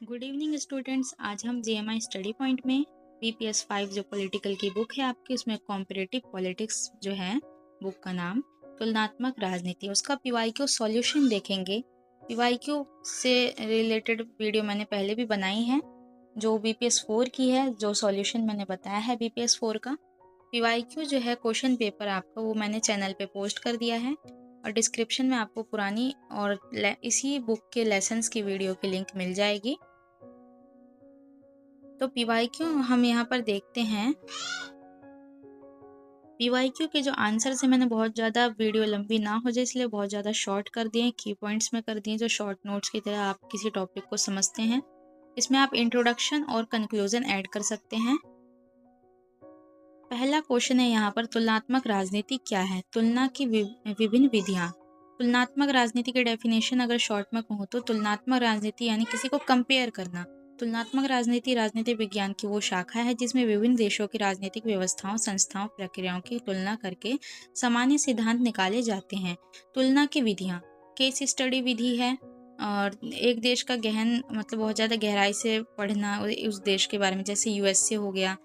Good evening students. आज हम GMI study point में बीपीएस 5 जो पॉलिटिकल की बुक है आपकी, उसमें कॉम्परेटिव पॉलिटिक्स जो है बुक का नाम, तुलनात्मक राजनीति, उसका पीवाईक्यू सॉल्यूशन देखेंगे। पीवाईक्यू से रिलेटेड वीडियो मैंने पहले भी बनाई है, जो बीपीएस 4 की है, जो सॉल्यूशन मैंने बताया है बीपीएस 4 का। पीवाईक्यू जो है क्वेश्चन पेपर आपका, वो मैंने चैनल पे पोस्ट कर दिया है और डिस्क्रिप्शन में आपको पुरानी और इसी बुक के लेसन्स की वीडियो की लिंक मिल जाएगी। तो पीवाईक्यू हम यहाँ पर देखते हैं। पीवाईक्यू के जो आंसर है, मैंने बहुत ज़्यादा वीडियो लंबी ना हो जाए इसलिए बहुत ज़्यादा शॉर्ट कर दिए, की पॉइंट्स में कर दिए, जो शॉर्ट नोट्स की तरह आप किसी टॉपिक को समझते हैं। इसमें आप इंट्रोडक्शन और कंक्लूजन ऐड कर सकते हैं। पहला क्वेश्चन है यहाँ पर, तुलनात्मक राजनीति क्या है? तुलना की विभिन्न विधियाँ। तुलनात्मक राजनीति के डेफिनेशन अगर शॉर्ट में कहूँ तो तुलनात्मक राजनीति यानी किसी को कंपेयर करना। तुलनात्मक राजनीति राजनीतिक विज्ञान की वो शाखा है जिसमें विभिन्न देशों की राजनीतिक व्यवस्थाओं, संस्थाओं, प्रक्रियाओं की तुलना करके सामान्य सिद्धांत निकाले जाते हैं। तुलना की विधियाँ, केस स्टडी विधि है, और एक देश का गहन मतलब बहुत ज़्यादा गहराई से पढ़ना उस देश के बारे में, जैसे यूएसए हो गया।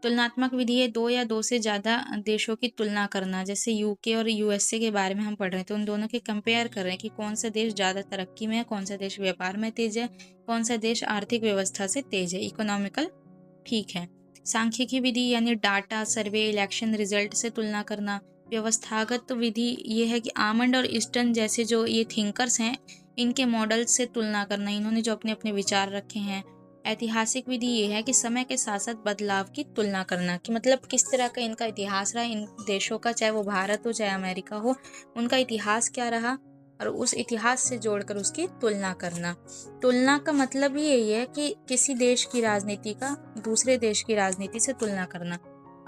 तुलनात्मक विधि है दो या दो से ज़्यादा देशों की तुलना करना, जैसे यूके और यूएसए के बारे में हम पढ़ रहे हैं तो उन दोनों के कंपेयर कर रहे हैं कि कौन सा देश ज़्यादा तरक्की में है, कौन सा देश व्यापार में तेज है, कौन सा देश आर्थिक व्यवस्था से तेज है, इकोनॉमिकल ठीक है। सांख्यिकी विधि यानी डाटा, सर्वे, इलेक्शन रिजल्ट से तुलना करना। व्यवस्थागत विधि ये है कि आमंड और ईस्टर्न जैसे जो ये थिंकर्स हैं, इनके मॉडल से तुलना करना, इन्होंने जो अपने अपने विचार रखे हैं। ऐतिहासिक विधि ये है कि समय के साथ साथ बदलाव की तुलना करना, कि मतलब किस तरह का इनका इतिहास रहा, इन देशों का, चाहे वो भारत हो चाहे अमेरिका हो, उनका इतिहास क्या रहा और उस इतिहास से जोड़कर उसकी तुलना करना। तुलना का मतलब ही यही है कि किसी देश की राजनीति का दूसरे देश की राजनीति से तुलना करना।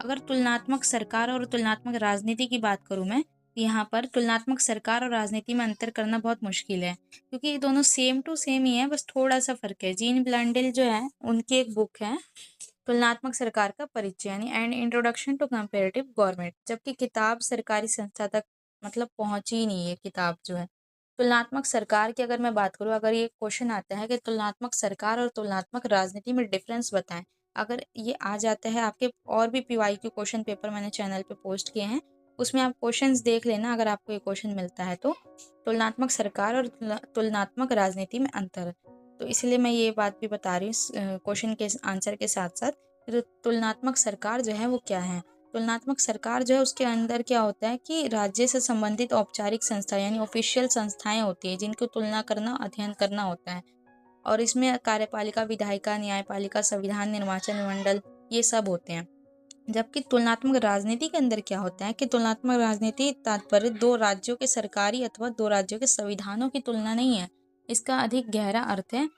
अगर तुलनात्मक सरकार और तुलनात्मक राजनीति की बात करूं मैं, यहाँ पर तुलनात्मक सरकार और राजनीति में अंतर करना बहुत मुश्किल है, क्योंकि ये दोनों सेम टू सेम ही है, बस थोड़ा सा फर्क है। जीन ब्लैंडेल जो है, उनकी एक बुक है तुलनात्मक सरकार का परिचय यानी and introduction to comparative government, जबकि किताब सरकारी संस्था तक मतलब पहुंची ही नहीं है किताब जो है। तुलनात्मक सरकार की अगर मैं बात करूँ, अगर ये क्वेश्चन आता है कि तुलनात्मक सरकार और तुलनात्मक राजनीति में डिफरेंस बताएं, अगर ये आ जाता है आपके, और भी पीवाईक्यू क्वेश्चन पेपर मैंने चैनल पे पोस्ट किए हैं, उसमें आप क्वेश्चंस देख लेना अगर आपको ये क्वेश्चन मिलता है तो। तुलनात्मक सरकार और तुलनात्मक राजनीति में अंतर, तो इसलिए मैं ये बात भी बता रही हूँ क्वेश्चन के आंसर के साथ साथ। तो तुलनात्मक सरकार जो है वो क्या है? तुलनात्मक सरकार जो है उसके अंदर क्या होता है कि राज्य से संबंधित औपचारिक संस्था यानी ऑफिशियल संस्थाएं होती है जिनको तुलना करना, अध्ययन करना होता है, और इसमें कार्यपालिका, विधायिका, न्यायपालिका, संविधान, निर्वाचन मंडल, ये सब होते हैं। जबकि तुलनात्मक राजनीति के अंदर क्या होता है कि तुलनात्मक राजनीति तात्पर्य दो राज्यों के सरकारी अथवा दो राज्यों के संविधानों की तुलना नहीं है, इसका अधिक गहरा अर्थ है।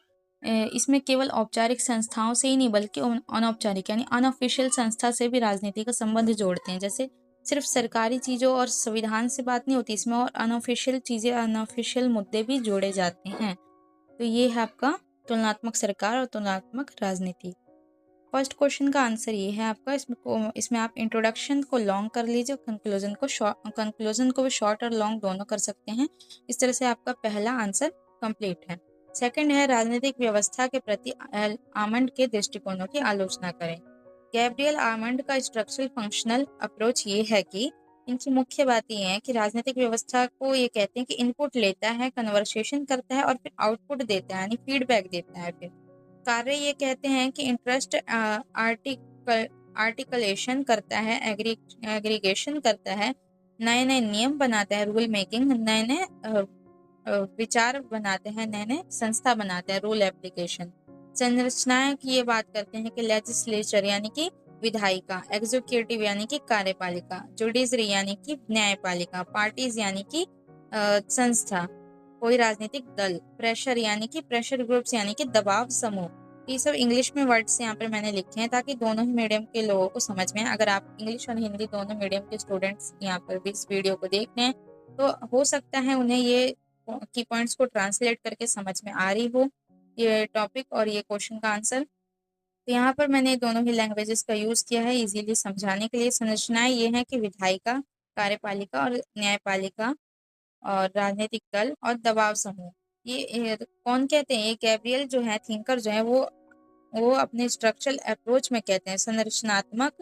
इसमें केवल औपचारिक संस्थाओं से ही नहीं बल्कि अनौपचारिक यानी अनऑफिशियल संस्था से भी राजनीति का संबंध जोड़ते हैं। जैसे सिर्फ सरकारी चीज़ों और संविधान से बात नहीं होती इसमें, और अनऑफिशियल चीज़ें, अनऑफिशियल मुद्दे भी जोड़े जाते हैं। तो ये है आपका तुलनात्मक सरकार और तुलनात्मक राजनीति। फर्स्ट क्वेश्चन का आंसर ये है आपका। इसमें आप इंट्रोडक्शन को लॉन्ग कर लीजिए, कंक्लूजन को भी शॉर्ट और लॉन्ग दोनों कर सकते हैं। इस तरह से आपका पहला आंसर कंप्लीट है। सेकंड है, राजनीतिक व्यवस्था के प्रति आमंड के दृष्टिकोणों की आलोचना करें। गैब्रियल आमंड का स्ट्रक्चरल फंक्शनल अप्रोच ये है कि इनकी मुख्य बात ये है कि राजनीतिक व्यवस्था को ये कहते हैं कि इनपुट लेता है, कन्वर्सेशन करता है और फिर आउटपुट देता है यानी फीडबैक देता है। फिर कार्य ये कहते हैं कि इंटरेस्ट आर्टिकुलेशन करता है, एग्रीगेशन करता है, नए नए नियम बनाता है, रूल मेकिंग, नए नए विचार बनाते हैं, नए नए संस्था बनाते हैं, रूल एप्लीकेशन। संरचनाएं की ये बात करते हैं कि लेजिस्लेचर यानी कि विधायिका, एग्जीक्यूटिव यानी कि कार्यपालिका, जुडिशरी यानी कि न्यायपालिका, पार्टीज यानी कि संस्था, कोई राजनीतिक दल, प्रेशर यानी कि प्रेशर ग्रुप्स यानी कि दबाव समूह। ये सब इंग्लिश में वर्ड्स यहाँ पर मैंने लिखे हैं ताकि दोनों ही मीडियम के लोगों को समझ में आए। अगर आप इंग्लिश और हिंदी दोनों मीडियम के स्टूडेंट्स यहाँ पर भी इस वीडियो को देख रहे हैं तो हो सकता है उन्हें ये की पॉइंट्स को ट्रांसलेट करके समझ में आ रही हो ये टॉपिक और ये क्वेश्चन का आंसर। तो यहाँ पर मैंने दोनों ही लैंग्वेजेस का यूज़ किया है इजीली समझाने के लिए। संरचनाएं ये हैं कि विधायिका, कार्यपालिका और न्यायपालिका और राजनीतिक दल और दबाव समूह। ये कौन कहते हैं, ये गैब्रियल जो है थिंकर जो है वो अपने स्ट्रक्चरल अप्रोच में कहते हैं, संरचनात्मक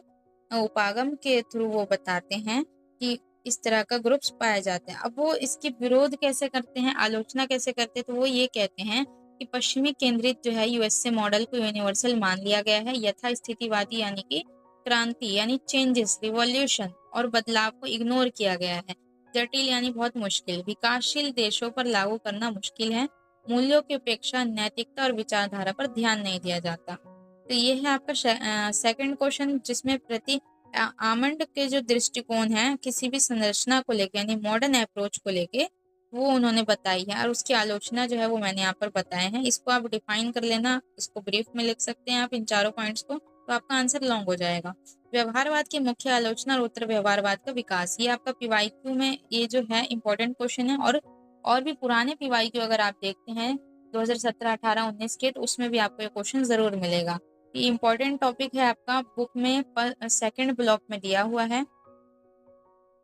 उपागम के थ्रू वो बताते हैं कि इस तरह का ग्रुप्स पाया जाता है। अब वो इसकी विरोध कैसे करते हैं, आलोचना कैसे करते हैं, तो वो ये कहते हैं कि पश्चिमी केंद्रित जो है यूएसए मॉडल को यूनिवर्सल मान लिया गया है, यथा स्थितिवादी यानी कि क्रांति यानी चेंजेस, रिवॉल्यूशन और बदलाव को इग्नोर किया गया है। जटिल यानी बहुत मुश्किल, विकासशील देशों पर लागू करना मुश्किल है, मूल्यों की उपेक्षा, नैतिकता और विचारधारा पर ध्यान नहीं दिया जाता। तो ये है आपका सेकंड क्वेश्चन, जिसमें प्रति आमंड के जो दृष्टिकोण है किसी भी संरचना को लेके यानी मॉडर्न अप्रोच को लेके, वो उन्होंने बताई है और उसकी आलोचना जो है वो मैंने यहाँ पर बताए हैं। इसको आप डिफाइन कर लेना, इसको ब्रीफ में लिख सकते हैं आप इन चारों पॉइंट्स को, तो आपका आंसर लॉन्ग हो जाएगा। व्यवहारवाद की मुख्य आलोचना और उत्तर व्यवहारवाद का विकास, ये आपका पीवाईक्यू में ये जो है इंपॉर्टेंट क्वेश्चन है। और भी पुराने पीवाईक्यू अगर आप देखते हैं 2017, 18, 19 के, तो उसमें भी आपको ये क्वेश्चन जरूर मिलेगा। ये इंपॉर्टेंट टॉपिक है आपका, बुक में सेकंड ब्लॉक में दिया हुआ है।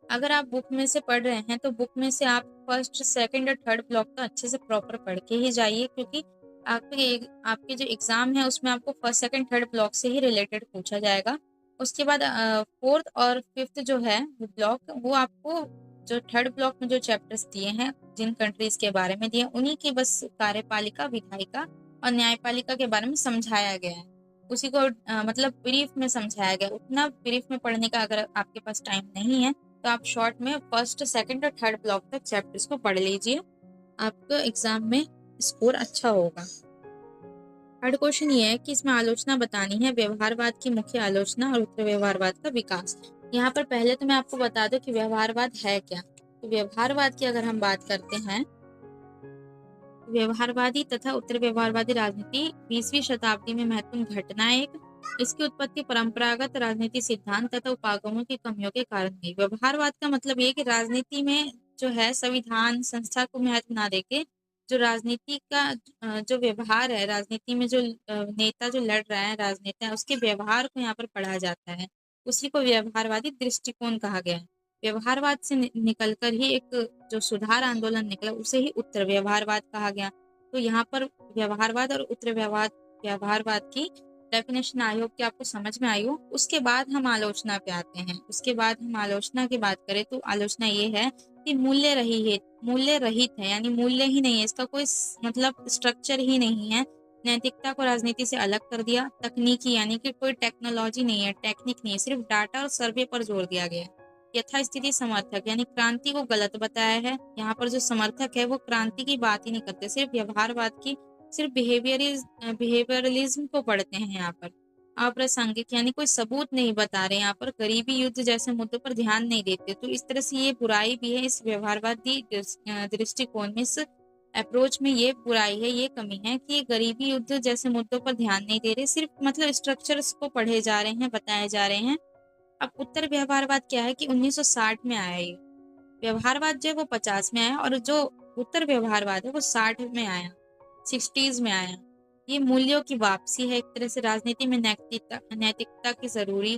अगर आप बुक में से पढ़ रहे हैं तो बुक में से आप फर्स्ट, सेकंड और थर्ड ब्लॉक तो अच्छे से प्रॉपर पढ़ के ही जाइए, क्योंकि आपके जो एग्जाम है उसमें आपको फर्स्ट, सेकंड, थर्ड ब्लॉक से ही रिलेटेड पूछा जाएगा। उसके बाद फोर्थ और फिफ्थ जो है ब्लॉक, वो आपको जो थर्ड ब्लॉक में जो चैप्टर्स दिए हैं जिन कंट्रीज के बारे में दिए, उन्हीं की बस कार्यपालिका, विधायिका और न्यायपालिका के बारे में समझाया गया है। उसी को मतलब ब्रीफ में समझाया गया। उतना ब्रीफ में पढ़ने का अगर आपके पास टाइम नहीं है तो आप शॉर्ट में फर्स्ट, सेकंड और थर्ड ब्लॉक तक चैप्टर्स को पढ़ लीजिए, आपका एग्जाम में स्कोर अच्छा होगा। थर्ड क्वेश्चन ये है कि इसमें आलोचना बतानी है, व्यवहारवाद की मुख्य आलोचना और उत्तर व्यवहारवाद का विकास। यहाँ पर पहले तो मैं आपको बता दूं कि व्यवहारवाद है क्या। तो व्यवहारवाद की अगर हम बात करते हैं, व्यवहारवादी तथा उत्तर व्यवहारवादी राजनीति 20वीं शताब्दी में महत्वपूर्ण घटना एक। इसकी उत्पत्ति परंपरागत राजनीति सिद्धांत तथा उपागमों की कमियों के कारण हुई। व्यवहारवाद का मतलब ये कि राजनीति में जो है संविधान संस्था को महत्व ना देके जो राजनीति का जो व्यवहार है, राजनीति में जो नेता जो लड़ रहा है, राजनेता, उसके व्यवहार को यहाँ पर पढ़ा जाता है। उसी को व्यवहारवादी दृष्टिकोण कहा गया है। व्यवहारवाद से निकलकर ही एक जो सुधार आंदोलन निकला उसे ही उत्तर व्यवहारवाद कहा गया। तो यहाँ पर व्यवहारवाद और उत्तर व्यवहारवाद की डेफिनेशन आई हो कि आपको समझ में आई हो। उसके बाद हम आलोचना पे आते हैं। उसके बाद हम आलोचना की बात करें तो आलोचना ये है कि मूल्य रहित है, यानी मूल्य ही नहीं है, इसका कोई मतलब स्ट्रक्चर ही नहीं है। नैतिकता को राजनीति से अलग कर दिया। तकनीकी यानी कि कोई टेक्नोलॉजी नहीं है, टेक्निक नहीं है, सिर्फ डाटा और सर्वे पर जोर दिया गया है। यथास्थिति समर्थक यानी क्रांति को गलत बताया है। यहाँ पर जो समर्थक है वो क्रांति की बात ही नहीं करते, सिर्फ व्यवहारवाद की, सिर्फ बिहेवियरलिज्म को पढ़ते हैं यहाँ पर। अप्रासंगिक यानी कोई सबूत नहीं बता रहे, यहाँ पर गरीबी युद्ध जैसे मुद्दों पर ध्यान नहीं देते। तो इस तरह से ये बुराई भी है इस व्यवहारवादी दृष्टिकोण में, इस अप्रोच में ये बुराई है, ये कमी है कि गरीबी युद्ध जैसे मुद्दों पर ध्यान नहीं दे रहे, सिर्फ मतलब स्ट्रक्चर्स को पढ़े जा रहे हैं, बताए जा रहे हैं। अब उत्तर व्यवहारवाद क्या है कि 1960 में आया ये। व्यवहारवाद जो है वो 50 में आया और जो उत्तर व्यवहारवाद है वो 60 में आया, 60s में आया। ये मूल्यों की वापसी है एक तरह से। राजनीति में नैतिकता की जरूरी,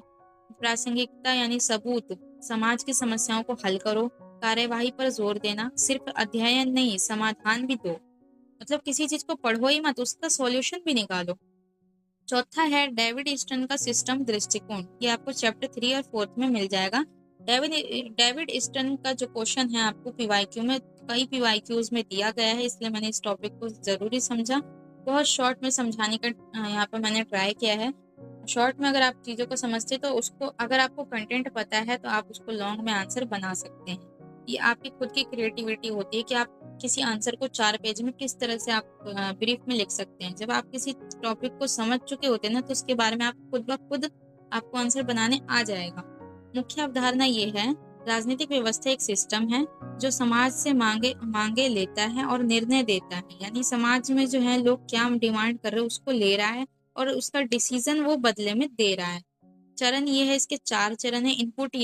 प्रासंगिकता यानी सबूत, समाज की समस्याओं को हल करो, कार्यवाही पर जोर देना, सिर्फ अध्ययन नहीं समाधान भी दो, मतलब किसी चीज को पढ़ो ही मत, उसका सॉल्यूशन भी निकालो। चौथा है डेविड ईस्टन का सिस्टम दृष्टिकोण। ये आपको चैप्टर 3 और 4 में मिल जाएगा। डेविड ईस्टन का जो क्वेश्चन है आपको पीवाईक्यू में, कई पीवाईक्यूज में दिया गया है, इसलिए मैंने इस टॉपिक को जरूरी समझा। बहुत शॉर्ट में समझाने का यहाँ पर मैंने ट्राई किया है। शॉर्ट में अगर आप चीजों को समझते तो उसको, अगर आपको कंटेंट पता है तो आप उसको लॉन्ग में आंसर बना सकते हैं। ये आपकी खुद की क्रिएटिविटी होती है कि आप किसी आंसर को 4 पेज में किस तरह से आप ब्रीफ में लिख सकते हैं। जब आप किसी टॉपिक को समझ चुके होते हैं ना, तो उसके बारे में आप खुद ब खुद आपको आंसर बनाने आ जाएगा। मुख्य अवधारणा ये है, राजनीतिक व्यवस्था एक सिस्टम है जो समाज से मांगे लेता है और निर्णय देता है। यानी समाज में जो है लोग क्या डिमांड कर रहे हैं उसको ले रहा है और उसका डिसीजन वो बदले में दे रहा है। चरण ये है, इसके 4 चरण है। इनपुट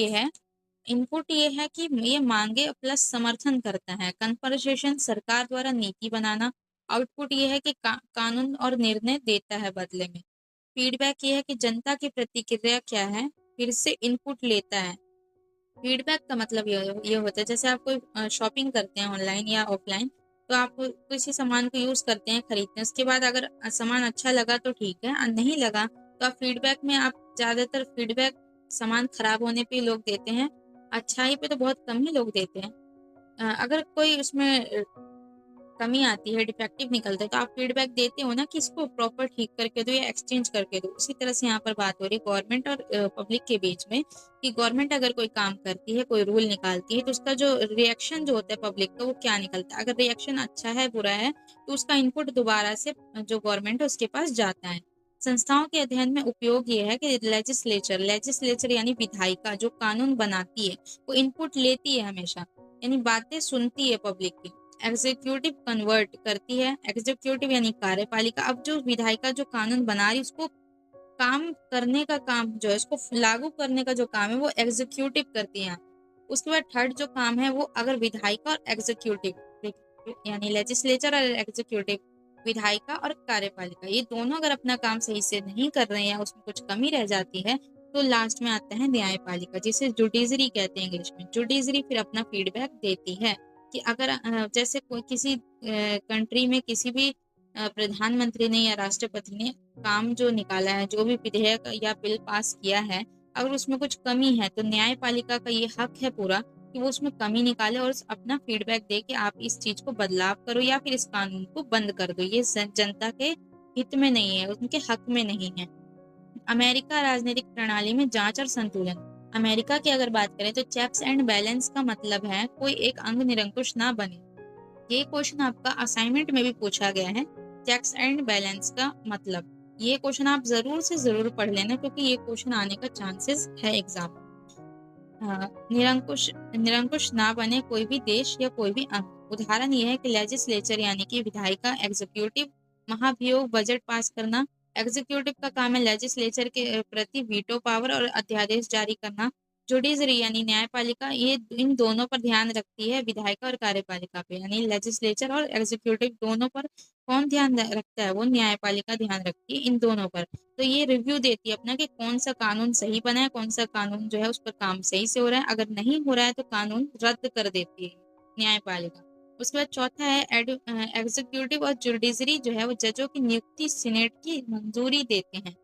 ये है कि ये मांगे प्लस समर्थन करता है। कन्वर्सेशन सरकार द्वारा नीति बनाना। आउटपुट ये है कि कानून और निर्णय देता है बदले में। फीडबैक ये है कि जनता की प्रतिक्रिया क्या है, फिर से इनपुट लेता है। फीडबैक का मतलब ये होता है, जैसे आप कोई शॉपिंग करते हैं ऑनलाइन या ऑफलाइन, तो आप किसी सामान को यूज़ करते हैं, खरीदते हैं, उसके बाद अगर सामान अच्छा लगा तो ठीक है, नहीं लगा तो आप फीडबैक में आप ज़्यादातर फीडबैक सामान खराब होने पे लोग देते हैं, अच्छाई पे तो बहुत कम ही लोग देते हैं। अगर कोई उसमें कमी आती है, डिफेक्टिव निकलता है, तो आप फीडबैक देते हो ना कि इसको प्रॉपर ठीक करके दो या एक्सचेंज करके दो। उसी तरह से यहाँ पर बात हो रही है गवर्नमेंट और पब्लिक के बीच में, कि गवर्नमेंट अगर कोई काम करती है, कोई रूल निकालती है, तो उसका जो रिएक्शन जो होता है पब्लिक का, वो क्या निकलता है। अगर रिएक्शन अच्छा है, बुरा है, तो उसका इनपुट दोबारा से जो गवर्नमेंट है उसके पास जाता है। संस्थाओं के अध्ययन में उपयोग ये है कि लेजिस्लेचर लेजिस्लेचर यानी विधायिका जो कानून बनाती है, वो इनपुट लेती है हमेशा, यानी बातें सुनती है पब्लिक की। एग्जीक्यूटिव कन्वर्ट करती है, एग्जीक्यूटिव यानी कार्यपालिका। अब जो विधायिका जो कानून बना रही, उसको काम करने का काम जो है, उसको लागू करने का जो काम है, वो एग्जीक्यूटिव करती है। उसके बाद थर्ड जो काम है, वो अगर विधायिका और एग्जीक्यूटिव यानी लेजिस्लेचर और एग्जीक्यूटिव, विधायिका और कार्यपालिका, ये दोनों अगर अपना काम सही से नहीं कर रहे हैं या उसमें कुछ कमी रह जाती है, तो लास्ट में आता है न्यायपालिका, जिसे जुडिशरी कहते हैं इंग्लिश में। जुडिशरी फिर अपना फीडबैक देती है कि अगर जैसे कोई किसी कंट्री में किसी भी प्रधानमंत्री ने या राष्ट्रपति ने काम जो निकाला है, जो भी विधेयक या बिल पास किया है, अगर उसमें कुछ कमी है, तो न्यायपालिका का ये हक है पूरा कि वो उसमें कमी निकाले और अपना फीडबैक दे कि आप इस चीज को बदलाव करो या फिर इस कानून को बंद कर दो। ये जनता के हित में नहीं है, उनके हक में नहीं है। अमेरिका राजनीतिक प्रणाली में जांच और संतुलन। अमेरिका की अगर बात करें तो चेक्स एंड बैलेंस का मतलब है कोई एक अंग निरंकुश ना बने। ये क्वेश्चन आपका असाइनमेंट में भी पूछा गया है, चेक्स एंड बैलेंस का मतलब। ये क्वेश्चन आप जरूर से जरूर पढ़ लेना, क्योंकि ये क्वेश्चन आने का चांसेस है एग्जाम। निरंकुश निरंकुश ना बने कोई भी देश या कोई भी अंग। उदाहरण ये है कि लेजिस्लेचर यानी कि विधायिका, एग्जीक्यूटिव महाभियोग बजट पास करना। एग्जीक्यूटिव का काम है लेजिस्लेचर के प्रति वीटो पावर और अध्यादेश जारी करना। जुडिशरी यानी न्यायपालिका, ये इन दोनों पर ध्यान रखती है, विधायिका और कार्यपालिका पे, यानी लेजिस्लेचर और एग्जीक्यूटिव दोनों पर कौन ध्यान रखता है, वो न्यायपालिका ध्यान रखती है इन दोनों पर। तो ये रिव्यू देती है अपना कि कौन सा कानून सही बना है, कौन सा कानून जो है उस पर काम सही से हो रहा है, अगर नहीं हो रहा है तो कानून रद्द कर देती है न्यायपालिका। उसके बाद चौथा है एग्जीक्यूटिव और जुडिशरी जो है वो जजों की नियुक्ति सीनेट की मंजूरी देते हैं।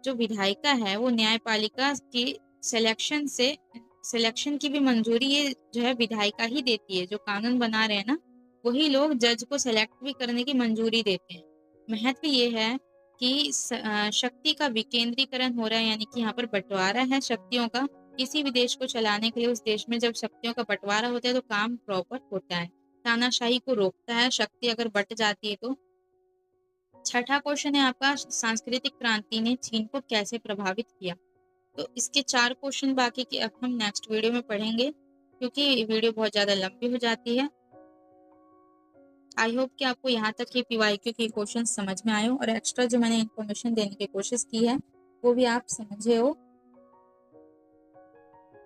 जो विधायिका है वो न्यायपालिका की सिलेक्शन की भी मंजूरी ये जो है विधायिका ही देती है। जो कानून बना रहे हैं ना, वही लोग जज को सेलेक्ट भी करने की मंजूरी देते हैं। महत्व ये है कि शक्ति का विकेंद्रीकरण हो रहा है, यानी कि यहाँ पर बंटवारा है शक्तियों का। किसी भी देश को चलाने के लिए उस देश में जब शक्तियों का बंटवारा होता है तो काम प्रॉपर होता है। तानाशाही को रोकता है शक्ति अगर बट जाती है तो। छठा क्वेश्चन है आपका, सांस्कृतिक क्रांति ने चीन को कैसे प्रभावित किया। तो इसके 4 क्वेश्चन बाकी के अब हम नेक्स्ट वीडियो में पढ़ेंगे, क्योंकि वीडियो बहुत ज़्यादा लंबी हो जाती है। आई होप कि आपको यहाँ तक के पीवाईक्यू के क्वेश्चन समझ में आए हो और एक्स्ट्रा जो मैंने इन्फॉर्मेशन देने की कोशिश की है वो भी आप समझे हो।